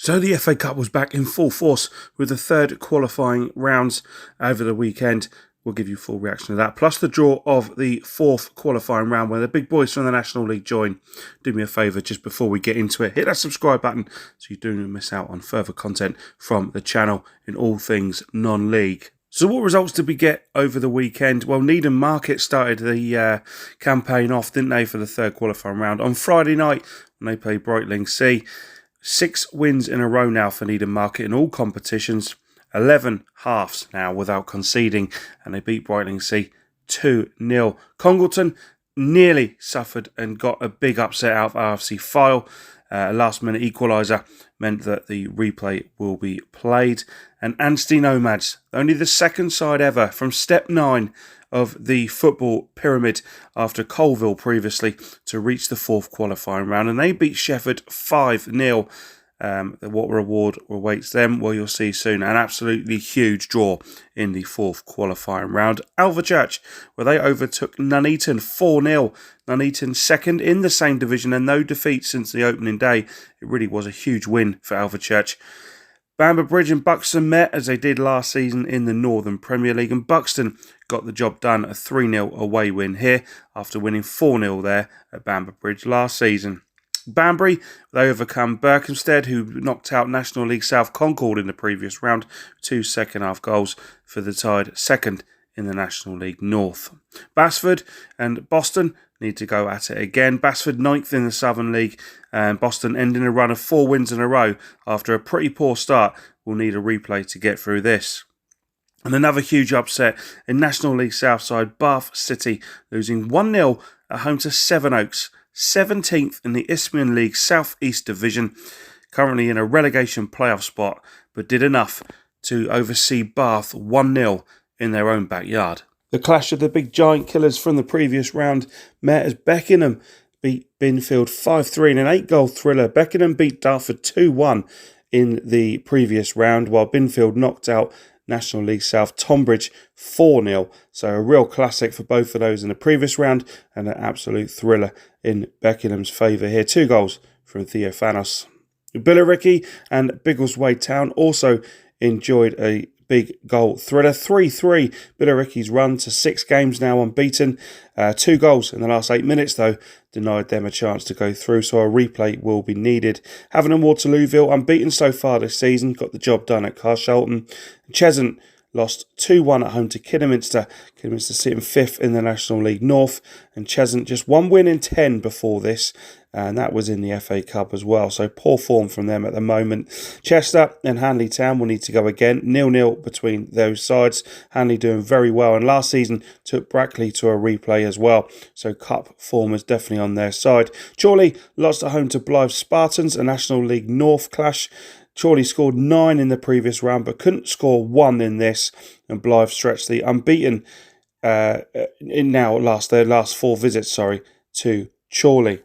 So the FA Cup was back in full force with the third qualifying rounds over the weekend. We'll give you full reaction to that. Plus the draw of the fourth qualifying round where the big boys from the National League join. Do me a favour just before we get into it. Hit that subscribe button so you don't miss out on further content from the channel in all things non-league. So what results did we get over the weekend? Well, Needham Market started the campaign off, didn't they, for the third qualifying round. On Friday night, when they played Brightling C, 6 wins in a row now for Needham Market in all competitions. 11 halves now without conceding, and they beat Brightling C 2-0. Congleton nearly suffered and got a big upset out of RFC Fyle. A last-minute equaliser meant that the replay will be played. And Anstey Nomads, only the second side ever from step 9 of the football pyramid after Colville previously to reach the fourth qualifying round. And they beat Shefford 5-0. What reward awaits them? Well, you'll see soon. An absolutely huge draw in the fourth qualifying round. Alvechurch, where they overtook Nuneaton 4-0. Nuneaton second in the same division and no defeat since the opening day. It really was a huge win for Alvechurch. Bamber Bridge and Buxton met as they did last season in the Northern Premier League, and Buxton got the job done, a 3-0 away win here after winning 4-0 there at Bamber Bridge last season. Banbury, they overcome Berkhamsted, who knocked out National League South Concord in the previous round. 2 second-half goals for the side, second in the National League North. Basford and Boston need to go at it again. Basford 9th in the Southern League, and Boston ending a run of 4 wins in a row after a pretty poor start. Will need a replay to get through this. And another huge upset in National League South side, Bath City, losing 1-0 at home to Sevenoaks. 17th in the Isthmian League South East Division, currently in a relegation playoff spot, but did enough to oversee Bath 1-0 in their own backyard. The clash of the big giant killers from the previous round met as Beckenham beat Binfield 5-3 in an 8-goal thriller. Beckenham beat Dartford 2-1 in the previous round, while Binfield knocked out National League South Tonbridge 4-0. So a real classic for both of those in the previous round and an absolute thriller in Beckenham's favour here. 2 goals from Theophanos. Billericay and Biggleswade Town also enjoyed a big goal thriller. 3-3. Billericay's run to 6 games now unbeaten. 2 goals in the last 8 minutes though denied them a chance to go through, so a replay will be needed. Havant and Waterlooville unbeaten so far this season, got the job done at Carshalton. Cheshunt lost 2-1 at home to Kidderminster. Kidderminster sitting 5th in the National League North, and Cheshunt just 1 win in 10 before this, and that was in the FA Cup as well, so poor form from them at the moment. Chester and Hanley Town will need to go again, 0-0 between those sides. Hanley doing very well, and last season took Brackley to a replay as well, so cup form is definitely on their side. Chorley lost at home to Blythe Spartans, a National League North clash. Chorley scored 9 in the previous round but couldn't score 1 in this, and Blythe stretched the unbeaten in their last 4 visits to Chorley.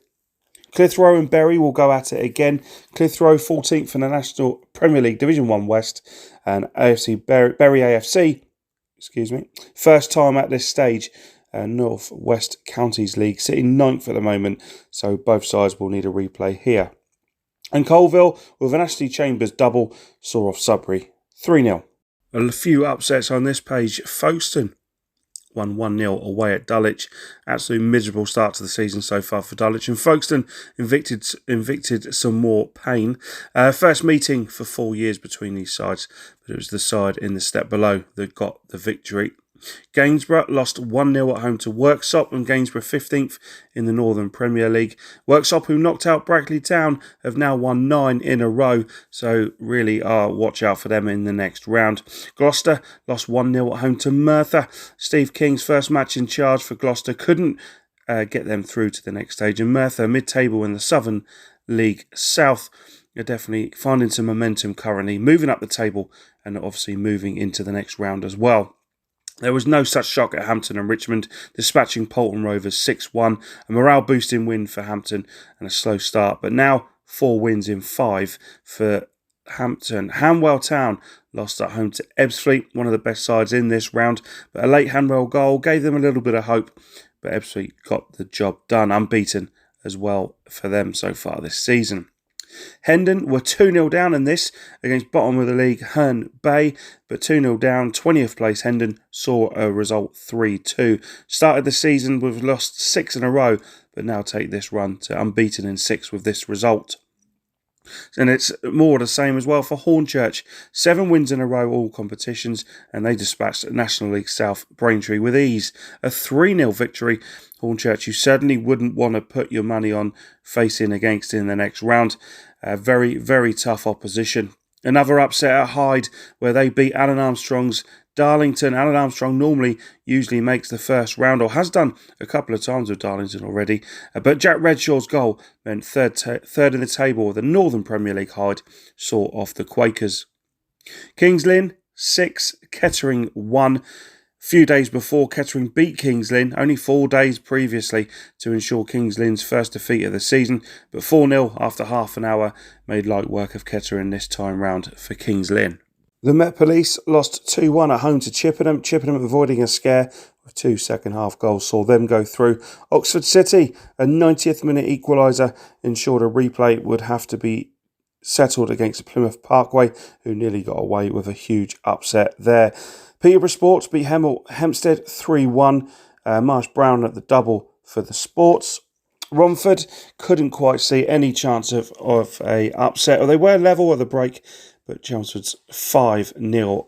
Clitheroe and Bury will go at it again. Clitheroe 14th in the National Premier League Division 1 West, and Bury AFC, first time at this stage, North West Counties League, sitting 9th at the moment, so both sides will need a replay here. And Colville, with an Ashley Chambers double, saw off Sudbury 3-0. A few upsets on this page. Folkestone won 1-0 away at Dulwich. Absolute miserable start to the season so far for Dulwich. And Folkestone evicted some more pain. First meeting for 4 years between these sides, but it was the side in the step below that got the victory. Gainsborough lost 1-0 at home to Worksop, and Gainsborough 15th in the Northern Premier League. Worksop, who knocked out Brackley Town, have now won 9 in a row, so really watch out for them in the next round. Gloucester lost 1-0 at home to Merthyr. Steve King's first match in charge for Gloucester couldn't get them through to the next stage, and Merthyr, mid-table in the Southern League South, are definitely finding some momentum currently, moving up the table and obviously moving into the next round as well. There was no such shock at Hampton and Richmond, dispatching Polton Rovers 6-1, a morale-boosting win for Hampton and a slow start, but now 4 wins in 5 for Hampton. Hanwell Town lost at home to Ebbsfleet, one of the best sides in this round, but a late Hanwell goal gave them a little bit of hope, but Ebbsfleet got the job done, unbeaten as well for them so far this season. Hendon were 2-0 down in this against bottom of the league Herne Bay, but 2-0 down. 20th place Hendon saw a result 3-2. Started the season with lost 6 in a row, but now take this run to unbeaten in 6 with this result. And it's more the same as well for Hornchurch. 7 wins in a row, all competitions, and they dispatched National League South Braintree with ease. A 3-0 victory. Hornchurch, you certainly wouldn't want to put your money on facing against in the next round. Very, very tough opposition. Another upset at Hyde, where they beat Alan Armstrong's Darlington. Alan Armstrong usually makes the first round, or has done a couple of times with Darlington already. But Jack Redshaw's goal meant third in the table. The Northern Premier League Hyde saw off the Quakers. Kings Lynn 6, Kettering 1. Few days before, Kettering beat Kings Lynn, only 4 days previously, to ensure Kings Lynn's first defeat of the season. But 4-0 after half an hour made light work of Kettering this time round for Kings Lynn. The Met Police lost 2-1 at home to Chippenham. Chippenham avoiding a scare with 2 second-half goals saw them go through. Oxford City, a 90th minute equaliser, ensured a replay would have to be settled against Plymouth Parkway, who nearly got away with a huge upset there. Peterborough Sports beat Hempstead 3-1. Marsh Brown at the double for the Sports. Romford couldn't quite see any chance of a upset, or they were level at the break, but Chelmsford's 5-0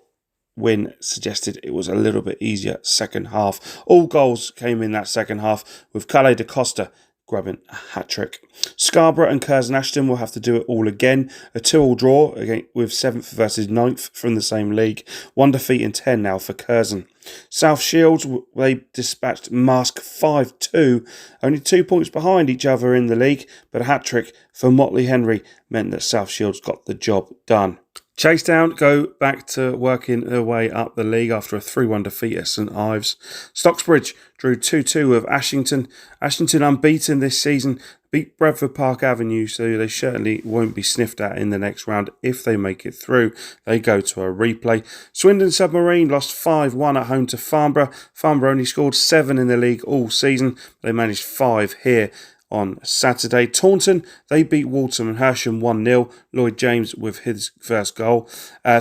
win suggested it was a little bit easier second half. All goals came in that second half, with Calais da Costa grabbing a hat-trick. Scarborough and Curzon Ashton will have to do it all again. A 2-2 draw with 7th versus 9th from the same league. 1 defeat in 10 now for Curzon. South Shields, they dispatched Marske 5-2, only 2 points behind each other in the league, but a hat-trick for Motley Henry meant that South Shields got the job done. Chasetown go back to working their way up the league after a 3-1 defeat at St Ives. Stocksbridge drew 2-2 with Ashington. Ashington unbeaten this season, beat Bradford Park Avenue, so they certainly won't be sniffed at in the next round if they make it through. They go to a replay. Swindon Submarine lost 5-1 at home to Farnborough. Farnborough only scored 7 in the league all season. They managed 5 here on Saturday. Taunton, they beat Waltham and Hersham 1-0. Lloyd James with his first goal.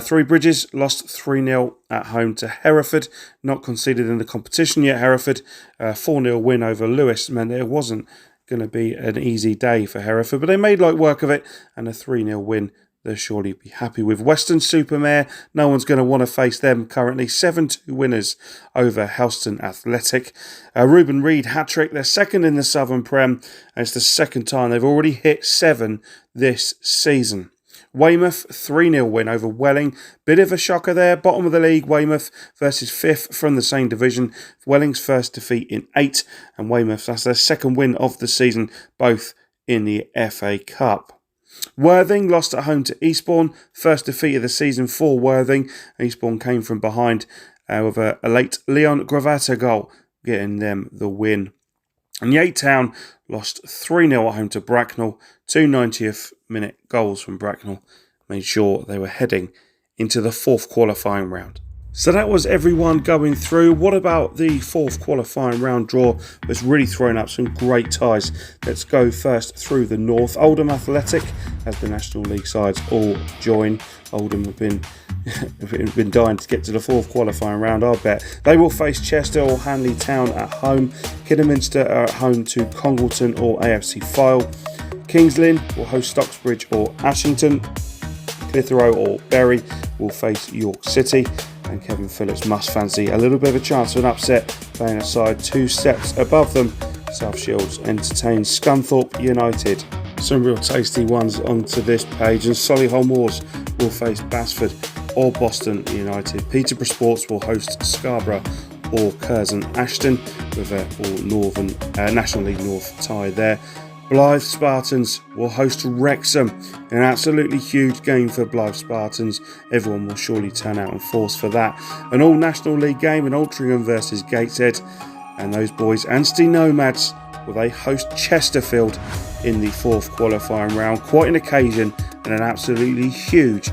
Three Bridges lost 3-0 at home to Hereford. Not conceded in the competition yet, Hereford. 4-0 win over Lewis meant it wasn't going to be an easy day for Hereford, but they made light work of it, and a 3-0 win they'll surely be happy with. Weston-super-Mare, no one's going to want to face them currently. 7-2 winners over Helston Athletic. Reuben Reid hat-trick. They're second in the Southern Prem, and it's the second time they've already hit 7 this season. Weymouth, 3-0 win over Welling. Bit of a shocker there. Bottom of the league, Weymouth versus 5th from the same division. Welling's first defeat in 8, and Weymouth, that's their second win of the season, both in the FA Cup. Worthing lost at home to Eastbourne. First defeat of the season for Worthing. Eastbourne came from behind with a late Leon Gravata goal, getting them the win. And Yatetown lost 3-0 at home to Bracknell. 2 90th minute goals from Bracknell made sure they were heading into the 4th qualifying round. So that was everyone going through. What about the 4th qualifying round draw that's really thrown up some great ties? Let's go first through the north. Oldham Athletic, as the National League sides all join. Oldham have been dying to get to the 4th qualifying round, I bet. They will face Chester or Hanley Town at home. Kidderminster are at home to Congleton or AFC Fylde. Kings Lynn will host Stocksbridge or Ashington. Clitheroe or Bury will face York City. And Kevin Phillips must fancy a little bit of a chance of an upset, playing aside 2 steps above them. South Shields entertains Scunthorpe United. Some real tasty ones onto this page, and Solihull Moors will face Basford or Boston United. Peterborough Sports will host Scarborough or Curzon Ashton, with a Northern National League North tie there. Blyth Spartans will host Wrexham, an absolutely huge game for Blyth Spartans. Everyone will surely turn out in force for that. An all-National League game in Altrincham versus Gateshead, and those boys, Anstey Nomads, will they host Chesterfield in the 4th qualifying round. Quite an occasion and an absolutely huge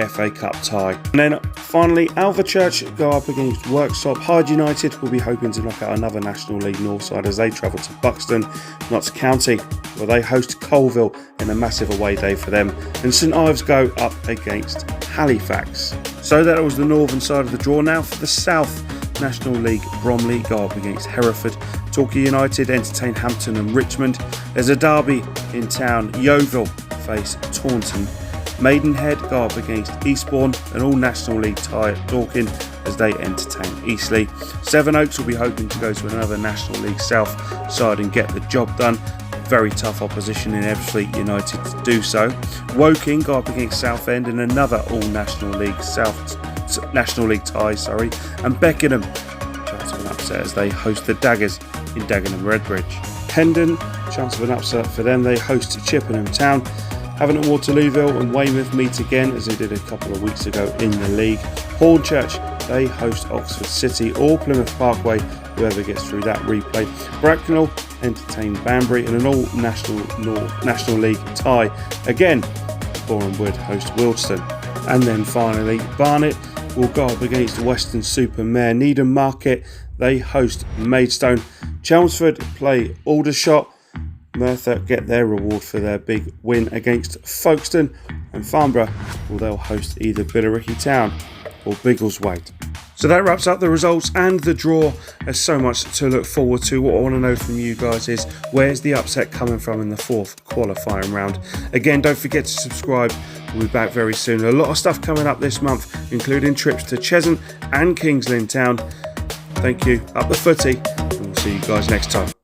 FA Cup tie. And then finally, Alvechurch go up against Worksop. Hyde United will be hoping to knock out another National League North side as they travel to Buxton, Notts County, where they host Colville in a massive away day for them. And St Ives go up against Halifax. So that was the northern side of the draw. Now for the South National League, Bromley go up against Hereford. Torquay United entertain Hampton and Richmond. There's a derby in town. Yeovil face Taunton. Maidenhead go up against Eastbourne, an all-National League tie at Dorking as they entertain Eastleigh. Sevenoaks will be hoping to go to another National League South side and get the job done. Very tough opposition in Ebbsfleet United to do so. Woking go up against Southend in another all-National League National League tie, and Beckenham chance of an upset as they host the Daggers in Dagenham Redbridge. Hendon, chance of an upset for them, they host Chippenham Town. Havant and Waterlooville and Weymouth meet again as they did a couple of weeks ago in the league. Hornchurch, they host Oxford City or Plymouth Parkway, whoever gets through that replay. Bracknell entertain Banbury in an all-National League tie. Again, Boreham Wood host Wildston. And then finally, Barnet will go up against Weston-super-Mare. Needham Market, they host Maidstone. Chelmsford play Aldershot. Merthyr get their reward for their big win against Folkestone, and Farnborough they'll host either Billericay Town or Biggleswade. So that wraps up the results and the draw. There's so much to look forward to. What I want to know from you guys is, where's the upset coming from in the fourth qualifying round? Again, don't forget to subscribe. We'll be back very soon. A lot of stuff coming up this month, including trips to Cheshunt and Kings Lynn Town. Thank you. Up the footy, and we'll see you guys next time.